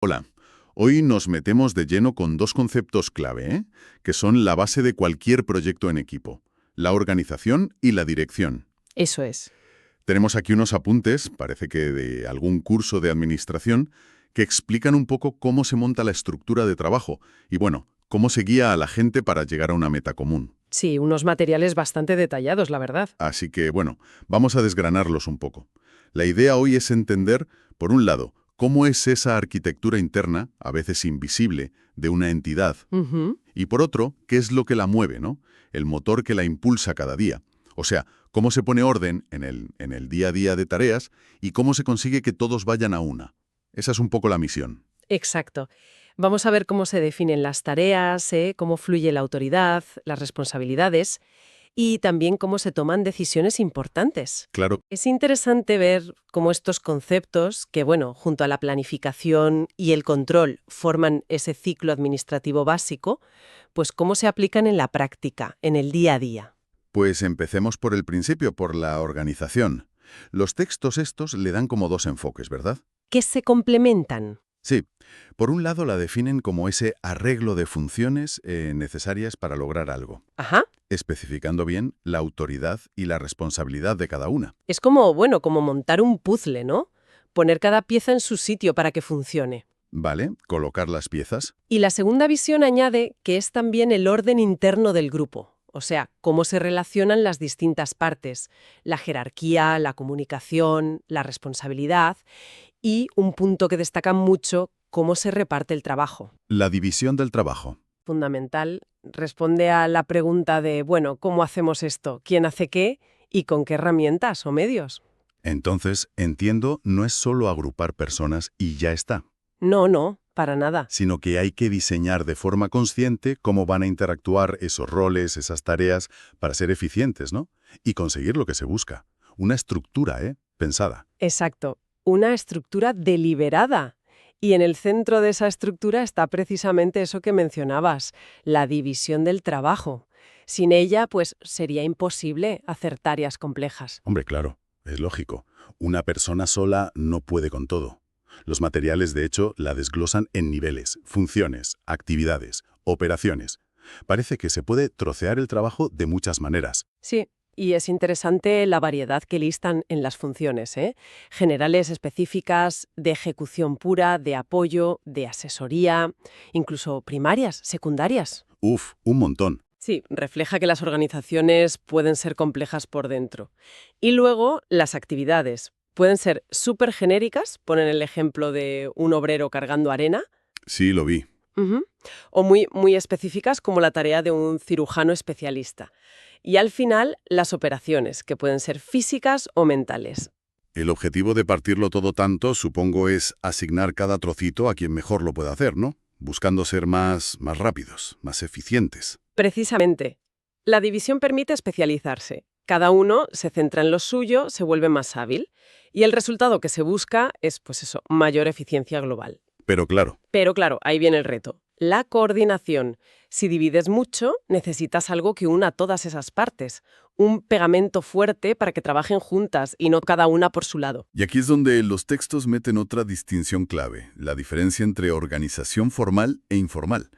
Hola, hoy nos metemos de lleno con dos conceptos clave, que son la base de cualquier proyecto en equipo, la organización y la dirección. Eso es. Tenemos aquí unos apuntes, parece que de algún curso de administración, que explican un poco cómo se monta la estructura de trabajo y, bueno, cómo se guía a la gente para llegar a una meta común. Sí, unos materiales bastante detallados, la verdad. Así que, bueno, vamos a desgranarlos un poco. La idea hoy es entender, por un lado, cómo es esa arquitectura interna, a veces invisible, de una entidad. Ujú. Y por otro, qué es lo que la mueve, ¿no? El motor que la impulsa cada día. O sea, cómo se pone orden en el día a día de tareas y cómo se consigue que todos vayan a una. Esa es un poco la misión. Exacto. Vamos a ver cómo se definen las tareas, cómo fluye la autoridad, las responsabilidades y también cómo se toman decisiones importantes. Claro, Es interesante ver cómo estos conceptos, que bueno, junto a la planificación y el control forman ese ciclo administrativo básico, pues cómo se aplican en la práctica, en el día a día. pues empecemos por el principio, por la organización. Los textos estos le dan como dos enfoques, ¿verdad? ¿Qué se complementan? Sí, por un lado la definen como ese arreglo de funciones necesarias para lograr algo, Ajá. especificando bien la autoridad y la responsabilidad de cada una. Es como, bueno, como montar un puzzle, ¿no? Poner cada pieza en su sitio para que funcione. ¿Vale? Colocar las piezas. Y la segunda visión añade que es también el orden interno del grupo, o sea, cómo se relacionan las distintas partes, la jerarquía, la comunicación, la responsabilidad y, un punto que destaca mucho, cómo se reparte el trabajo. La división del trabajo. Fundamental, responde a la pregunta de, bueno, ¿cómo hacemos esto? ¿Quién hace qué? ¿Y con qué herramientas o medios? Entonces, entiendo, no es solo agrupar personas y ya está, No, no, para nada. sino que hay que diseñar de forma consciente cómo van a interactuar esos roles, esas tareas, para ser eficientes, ¿no? Y conseguir lo que se busca. Una estructura, pensada. Exacto, una estructura deliberada. Y en el centro de esa estructura está precisamente eso que mencionabas, la división del trabajo. Sin ella, pues sería imposible hacer tareas complejas. Hombre, claro, es lógico. Una persona sola no puede con todo. Los materiales, de hecho, la desglosan en niveles, funciones, actividades, operaciones. Parece que se puede trocear el trabajo de muchas maneras. Sí, y es interesante la variedad que listan en las funciones, ¿eh? Generales específicas, de ejecución pura, de apoyo, de asesoría, incluso primarias, secundarias. Uf, un montón. Sí, refleja que las organizaciones pueden ser complejas por dentro. Y luego, las actividades. Pueden ser súper genéricas, ponen el ejemplo de un obrero cargando arena, Sí, lo vi. ujú, o muy específicas como la tarea de un cirujano especialista. Y al final, las operaciones, que pueden ser físicas o mentales. El objetivo de partirlo todo tanto, supongo, es asignar cada trocito a quien mejor lo pueda hacer, ¿no? Buscando ser más rápidos, más eficientes. Precisamente, la división permite especializarse. Cada uno se centra en lo suyo, se vuelve más hábil. Y el resultado que se busca es, pues eso, mayor eficiencia global. Pero claro, Pero claro, ahí viene el reto. La coordinación. Si divides mucho, necesitas algo que una todas esas partes. Un pegamento fuerte para que trabajen juntas y no cada una por su lado. y aquí es donde los textos meten otra distinción clave, la diferencia entre organización formal e informal.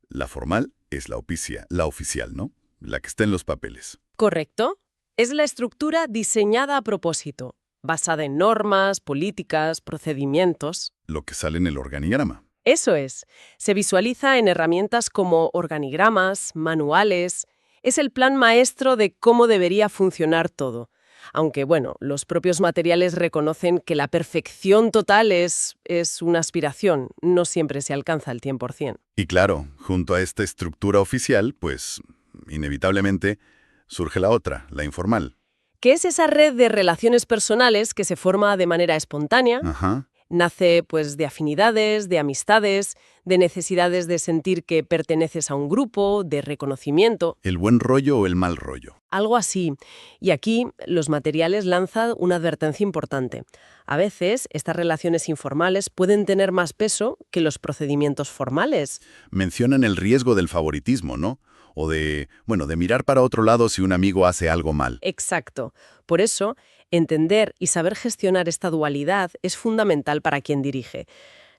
La formal es la oficial, ¿no? La que está en los papeles. ¿Correcto? Es la estructura diseñada a propósito, basada en normas, políticas, procedimientos. Lo que sale en el organigrama. Eso es. Se visualiza en herramientas como organigramas, manuales. Es el plan maestro de cómo debería funcionar todo. Aunque, bueno, los propios materiales reconocen que la perfección total es una aspiración. No siempre se alcanza al 100%. Y claro, junto a esta estructura oficial, pues, inevitablemente, surge la otra, la informal. ¿Qué es esa red de relaciones personales que se forma de manera espontánea? Ajá. Nace pues de afinidades, de amistades, de necesidades de sentir que perteneces a un grupo, de reconocimiento, El buen rollo o el mal rollo. algo así. Y aquí los materiales lanzan una advertencia importante. A veces estas relaciones informales pueden tener más peso que los procedimientos formales. Mencionan el riesgo del favoritismo, ¿no? O de mirar para otro lado si un amigo hace algo mal. Exacto. Por eso, entender y saber gestionar esta dualidad es fundamental para quien dirige.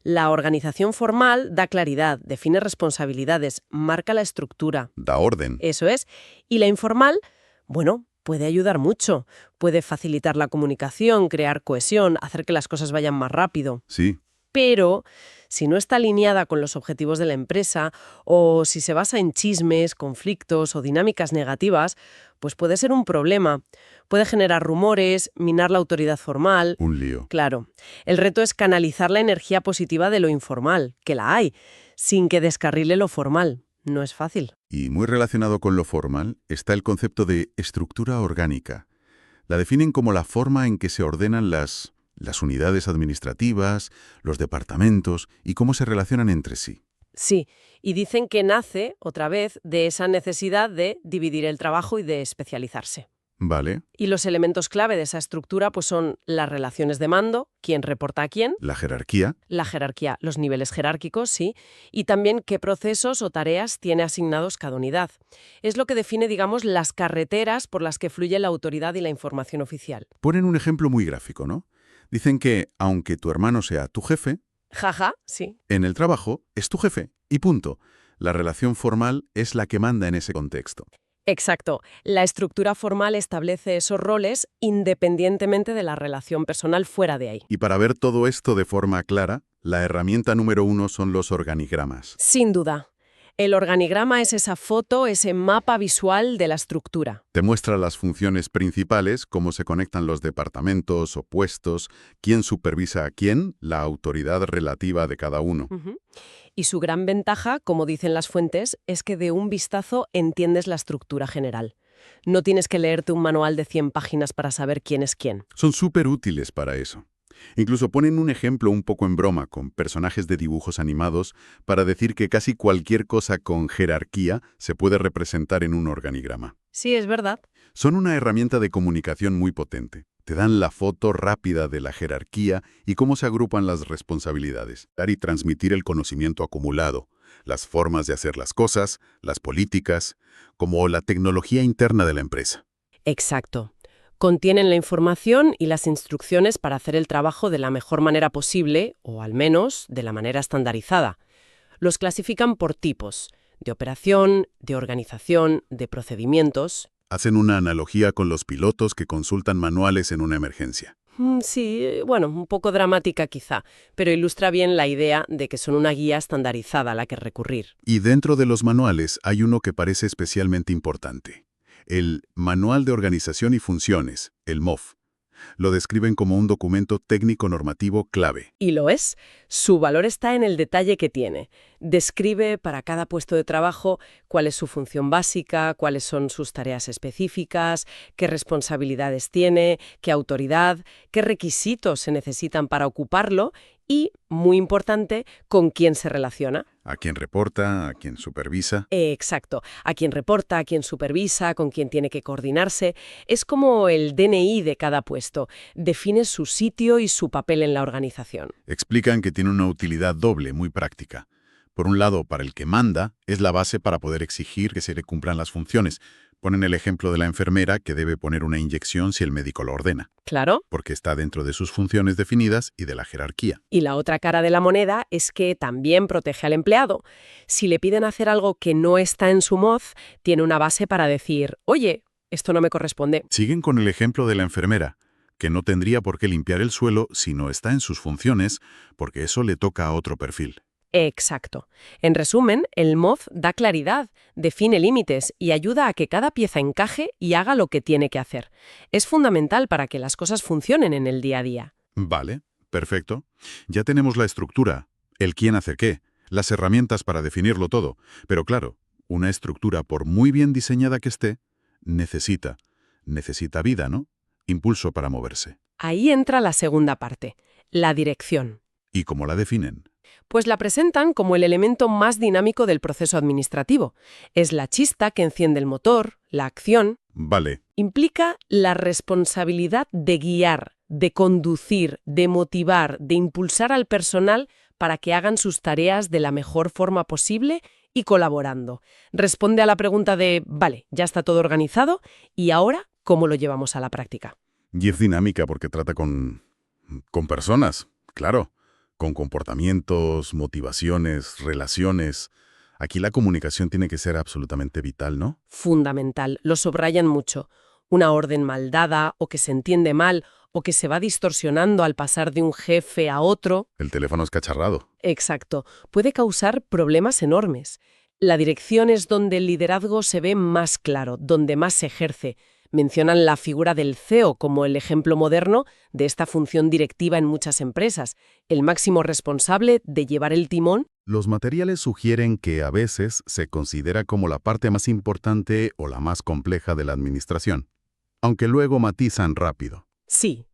La organización formal da claridad, define responsabilidades, marca la estructura. Da orden. Eso es. Y la informal, bueno, puede ayudar mucho. Puede facilitar la comunicación, crear cohesión, hacer que las cosas vayan más rápido. Sí. Pero si no está alineada con los objetivos de la empresa o si se basa en chismes, conflictos o dinámicas negativas, pues puede ser un problema. Puede generar rumores, minar la autoridad formal. Un lío. Claro, el reto es canalizar la energía positiva de lo informal, que la hay, sin que descarrile lo formal. No es fácil. Y muy relacionado con lo formal está el concepto de estructura orgánica. La definen como la forma en que se ordenan las unidades administrativas, los departamentos y cómo se relacionan entre sí. Sí, y dicen que nace, otra vez, de esa necesidad de dividir el trabajo y de especializarse. Vale. Y los elementos clave de esa estructura pues son las relaciones de mando, quién reporta a quién, La jerarquía. los niveles jerárquicos, sí, y también qué procesos o tareas tiene asignados cada unidad. Es lo que define, digamos, las carreteras por las que fluye la autoridad y la información oficial. Ponen un ejemplo muy gráfico, ¿no? Dicen que, aunque tu hermano sea tu jefe, Jaja, sí. en el trabajo es tu jefe. Y punto. La relación formal es la que manda en ese contexto. Exacto. La estructura formal establece esos roles independientemente de la relación personal fuera de ahí. Y para ver todo esto de forma clara, la herramienta número 1 son los organigramas. Sin duda. El organigrama es esa foto, ese mapa visual de la estructura. Te muestra las funciones principales, cómo se conectan los departamentos o puestos, quién supervisa a quién, la autoridad relativa de cada uno. Ujú. Y su gran ventaja, como dicen las fuentes, es que de un vistazo entiendes la estructura general. No tienes que leerte un manual de 100 páginas para saber quién es quién. Son súper útiles para eso. Incluso ponen un ejemplo un poco en broma con personajes de dibujos animados para decir que casi cualquier cosa con jerarquía se puede representar en un organigrama. Sí, es verdad. Son una herramienta de comunicación muy potente. Te dan la foto rápida de la jerarquía y cómo se agrupan las responsabilidades. Dar y transmitir el conocimiento acumulado, las formas de hacer las cosas, las políticas, como la tecnología interna de la empresa. Exacto. Contienen la información y las instrucciones para hacer el trabajo de la mejor manera posible, o al menos de la manera estandarizada. Los clasifican por tipos, de operación, de organización, de procedimientos. Hacen una analogía con los pilotos que consultan manuales en una emergencia. Sí, bueno, un poco dramática quizá, pero ilustra bien la idea de que son una guía estandarizada a la que recurrir. Y dentro de los manuales hay uno que parece especialmente importante. El Manual de Organización y Funciones, el MOF. Lo describen como un documento técnico-normativo clave. Y lo es. Su valor está en el detalle que tiene. Describe para cada puesto de trabajo cuál es su función básica, cuáles son sus tareas específicas, qué responsabilidades tiene, qué autoridad, qué requisitos se necesitan para ocuparlo y, muy importante, con quién se relaciona. A quién reporta, a quién supervisa. Exacto. A quién reporta, a quién supervisa, con quién tiene que coordinarse. Es como el DNI de cada puesto. Define su sitio y su papel en la organización. Explican que tiene una utilidad doble, muy práctica. Por un lado, para el que manda, es la base para poder exigir que se le cumplan las funciones. Ponen el ejemplo de la enfermera que debe poner una inyección si el médico lo ordena, Claro. porque está dentro de sus funciones definidas y de la jerarquía. Y la otra cara de la moneda es que también protege al empleado. Si le piden hacer algo que no está en su MOF, tiene una base para decir, oye, esto no me corresponde. Siguen con el ejemplo de la enfermera, que no tendría por qué limpiar el suelo si no está en sus funciones, porque eso le toca a otro perfil. Exacto. En resumen, el MOF da claridad, define límites y ayuda a que cada pieza encaje y haga lo que tiene que hacer. Es fundamental para que las cosas funcionen en el día a día. Vale, perfecto. Ya tenemos la estructura, el quién hace qué, las herramientas para definirlo todo. Pero claro, una estructura, por muy bien diseñada que esté, necesita vida, ¿no? Impulso para moverse. Ahí entra la segunda parte, la dirección. ¿Y cómo la definen? Pues la presentan como el elemento más dinámico del proceso administrativo. Es la chispa que enciende el motor, la acción. Vale, Implica la responsabilidad de guiar, de conducir, de motivar, de impulsar al personal para que hagan sus tareas de la mejor forma posible y colaborando. Responde a la pregunta de, vale, ya está todo organizado, ¿y ahora cómo lo llevamos a la práctica? y es dinámica porque trata con personas, claro. con comportamientos, motivaciones, relaciones. Aquí la comunicación tiene que ser absolutamente vital, ¿no? Fundamental, lo subrayan mucho. Una orden mal dada, o que se entiende mal, o que se va distorsionando al pasar de un jefe a otro. El teléfono es cacharrado. Exacto, puede causar problemas enormes. La dirección es donde el liderazgo se ve más claro, donde más se ejerce. Mencionan la figura del CEO como el ejemplo moderno de esta función directiva en muchas empresas, el máximo responsable de llevar el timón. Los materiales sugieren que a veces se considera como la parte más importante o la más compleja de la administración, aunque luego matizan rápido. Sí,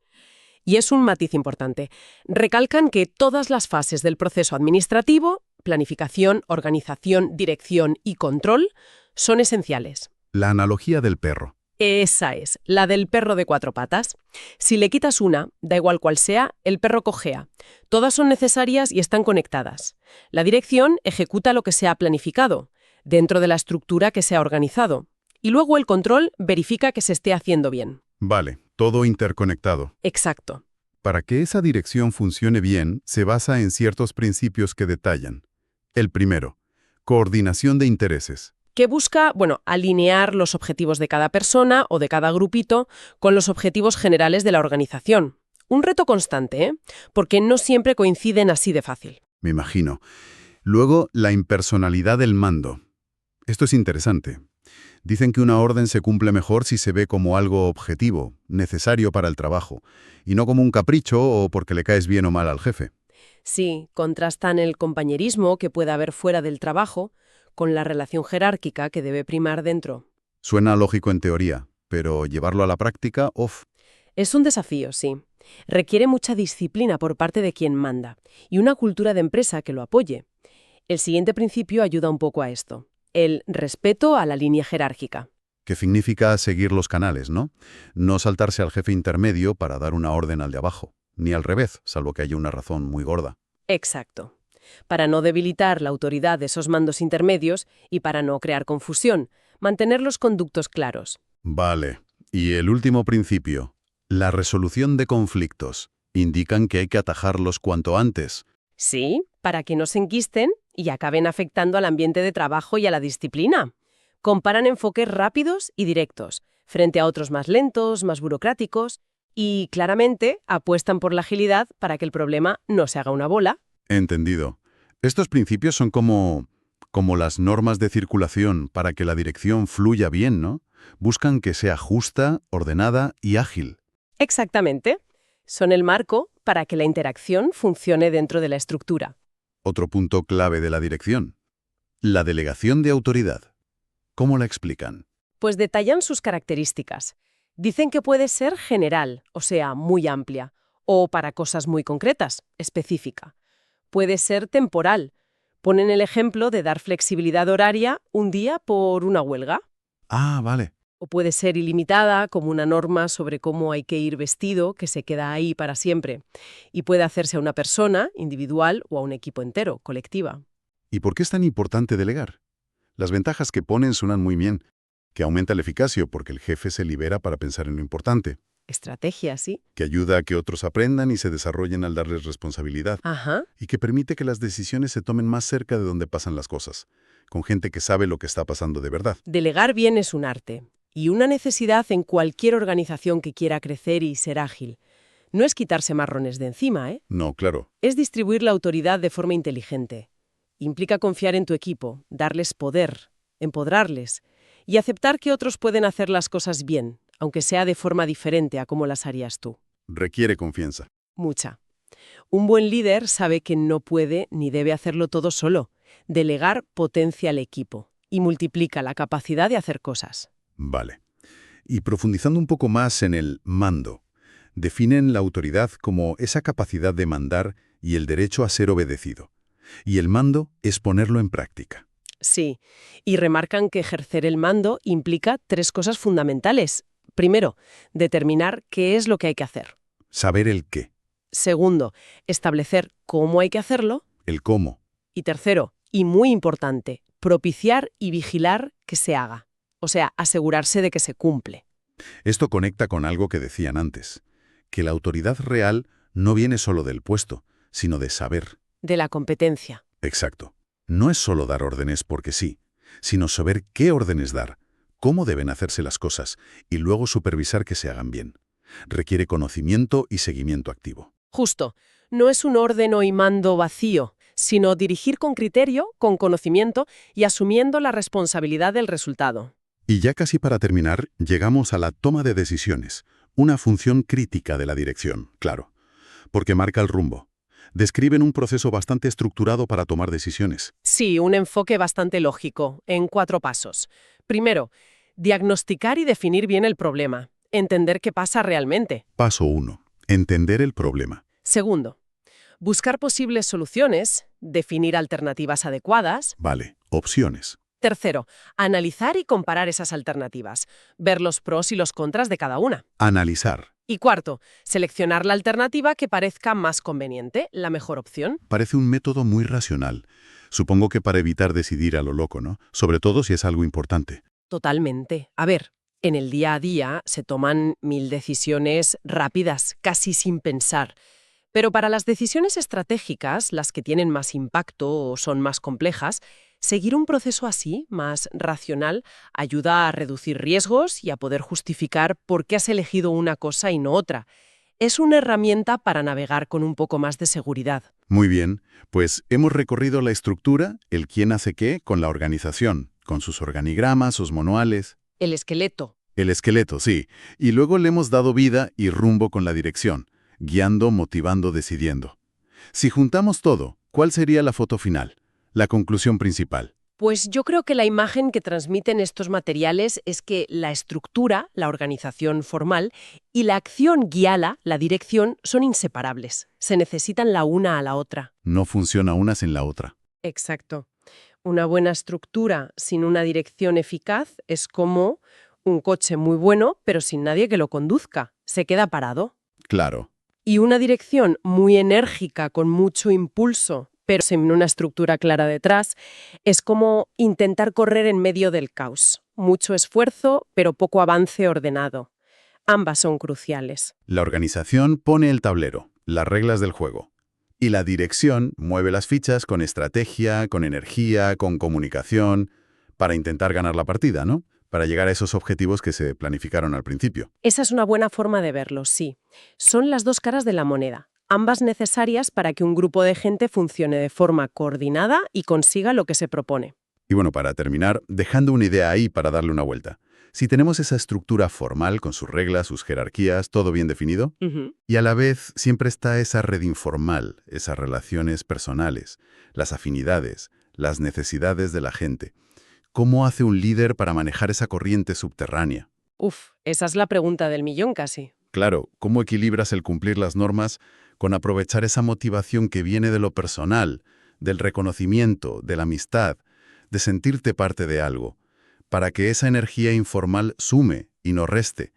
y es un matiz importante. Recalcan que todas las fases del proceso administrativo, planificación, organización, dirección y control, son esenciales. La analogía del perro. Esa es, la del perro de cuatro patas. Si le quitas una, da igual cual sea, el perro cojea. Todas son necesarias y están conectadas. La dirección ejecuta lo que se ha planificado, dentro de la estructura que se ha organizado. Y luego el control verifica que se esté haciendo bien. Vale, todo interconectado. Exacto. Para que esa dirección funcione bien, se basa en ciertos principios que detallan. El primero, coordinación de intereses. Que busca, alinear los objetivos de cada persona o de cada grupito con los objetivos generales de la organización. Un reto constante, ¿eh? Porque no siempre coinciden así de fácil. Me imagino. Luego, la impersonalidad del mando. Esto es interesante. Dicen que una orden se cumple mejor si se ve como algo objetivo, necesario para el trabajo, y no como un capricho o porque le caes bien o mal al jefe. Sí, contrastan el compañerismo que puede haber fuera del trabajo con la relación jerárquica que debe primar dentro. Suena lógico en teoría, pero llevarlo a la práctica, ¡uf! Es un desafío, sí. Requiere mucha disciplina por parte de quien manda y una cultura de empresa que lo apoye. El siguiente principio ayuda un poco a esto. El respeto a la línea jerárquica. Que significa seguir los canales, ¿no? No saltarse al jefe intermedio para dar una orden al de abajo, ni al revés, salvo que haya una razón muy gorda. Exacto. Para no debilitar la autoridad de esos mandos intermedios y para no crear confusión, mantener los conductos claros. Vale. Y el último principio, la resolución de conflictos. Indican que hay que atajarlos cuanto antes. Sí, para que no se enquisten y acaben afectando al ambiente de trabajo y a la disciplina. Comparan enfoques rápidos y directos, frente a otros más lentos, más burocráticos, y claramente apuestan por la agilidad para que el problema no se haga una bola. Entendido. Estos principios son como las normas de circulación para que la dirección fluya bien, ¿no? Buscan que sea justa, ordenada y ágil. Exactamente. Son el marco para que la interacción funcione dentro de la estructura. Otro punto clave de la dirección. La delegación de autoridad. ¿Cómo la explican? Pues detallan sus características. Dicen que puede ser general, o sea, muy amplia, o para cosas muy concretas, específica. Puede ser temporal. Ponen el ejemplo de dar flexibilidad horaria un día por una huelga. Ah, vale. O puede ser ilimitada, como una norma sobre cómo hay que ir vestido, que se queda ahí para siempre. Y puede hacerse a una persona, individual, o a un equipo entero, colectiva. ¿Y por qué es tan importante delegar? Las ventajas que ponen suenan muy bien. Que aumenta la eficacia porque el jefe se libera para pensar en lo importante. Estrategia, ¿sí? Que ayuda a que otros aprendan y se desarrollen al darles responsabilidad. Ajá. Y que permite que las decisiones se tomen más cerca de donde pasan las cosas, con gente que sabe lo que está pasando de verdad. Delegar bien es un arte y una necesidad en cualquier organización que quiera crecer y ser ágil. No es quitarse marrones de encima, ¿eh? No, claro. Es distribuir la autoridad de forma inteligente. Implica confiar en tu equipo, darles poder, empoderarles y aceptar que otros pueden hacer las cosas bien, aunque sea de forma diferente a cómo las harías tú. Requiere confianza. Mucha. Un buen líder sabe que no puede ni debe hacerlo todo solo. Delegar potencia al equipo y multiplica la capacidad de hacer cosas. Vale. Y profundizando un poco más en el mando, definen la autoridad como esa capacidad de mandar y el derecho a ser obedecido. Y el mando es ponerlo en práctica. Sí, y remarcan que ejercer el mando implica 3 cosas fundamentales. Primero, determinar qué es lo que hay que hacer. Saber el qué, Segundo, establecer cómo hay que hacerlo. el cómo. Y tercero, y muy importante, propiciar y vigilar que se haga. O sea, asegurarse de que se cumple. Esto conecta con algo que decían antes, que la autoridad real no viene solo del puesto, sino de saber. De la competencia. Exacto. No es solo dar órdenes porque sí, sino saber qué órdenes dar, cómo deben hacerse las cosas y luego supervisar que se hagan bien. Requiere conocimiento y seguimiento activo. Justo. No es un ordeno y mando vacío, sino dirigir con criterio, con conocimiento y asumiendo la responsabilidad del resultado. Y ya casi para terminar, llegamos a la toma de decisiones, una función crítica de la dirección, claro, porque marca el rumbo. Describen un proceso bastante estructurado para tomar decisiones. Sí, un enfoque bastante lógico, en 4 pasos. Primero, diagnosticar y definir bien el problema. Entender qué pasa realmente. Paso 1. Entender el problema. Segundo, buscar posibles soluciones, definir alternativas adecuadas. Vale, opciones. Tercero, analizar y comparar esas alternativas, ver los pros y los contras de cada una. Analizar. Y cuarto, seleccionar la alternativa que parezca más conveniente, la mejor opción. Parece un método muy racional. Supongo que para evitar decidir a lo loco, ¿no? Sobre todo si es algo importante. Totalmente. A ver, en el día a día se toman 1000 decisiones rápidas, casi sin pensar. Pero para las decisiones estratégicas, las que tienen más impacto o son más complejas, seguir un proceso así, más racional, ayuda a reducir riesgos y a poder justificar por qué has elegido una cosa y no otra. Es una herramienta para navegar con un poco más de seguridad. Muy bien, pues hemos recorrido la estructura, el quién hace qué, con la organización, con sus organigramas, sus manuales. El esqueleto. El esqueleto, sí. Y luego le hemos dado vida y rumbo con la dirección, guiando, motivando, decidiendo. Si juntamos todo, ¿cuál sería la foto final? La conclusión principal. Pues yo creo que la imagen que transmiten estos materiales es que la estructura, la organización formal, y la acción guiala, la dirección, son inseparables. Se necesitan la una a la otra. No funciona una sin la otra. Exacto. Una buena estructura sin una dirección eficaz es como un coche muy bueno, pero sin nadie que lo conduzca. Se queda parado. Claro. Y una dirección muy enérgica, con mucho impulso, pero sin una estructura clara detrás, es como intentar correr en medio del caos. Mucho esfuerzo, pero poco avance ordenado. Ambas son cruciales. La organización pone el tablero, las reglas del juego. Y la dirección mueve las fichas con estrategia, con energía, con comunicación, para intentar ganar la partida, ¿no? Para llegar a esos objetivos que se planificaron al principio. Esa es una buena forma de verlo, sí. Son las dos caras de la moneda, ambas necesarias para que un grupo de gente funcione de forma coordinada y consiga lo que se propone. Y bueno, para terminar, dejando una idea ahí para darle una vuelta. Si tenemos esa estructura formal con sus reglas, sus jerarquías, todo bien definido, y a la vez siempre está esa red informal, esas relaciones personales, las afinidades, las necesidades de la gente. ¿Cómo hace un líder para manejar esa corriente subterránea? Esa es la pregunta del millón casi. Claro, ¿cómo equilibras el cumplir las normas con aprovechar esa motivación que viene de lo personal, del reconocimiento, de la amistad, de sentirte parte de algo, para que esa energía informal sume y no reste?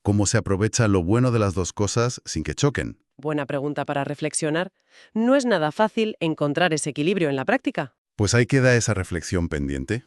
¿Cómo se aprovecha lo bueno de las dos cosas sin que choquen? Buena pregunta para reflexionar. No es nada fácil encontrar ese equilibrio en la práctica. Pues ahí queda esa reflexión pendiente.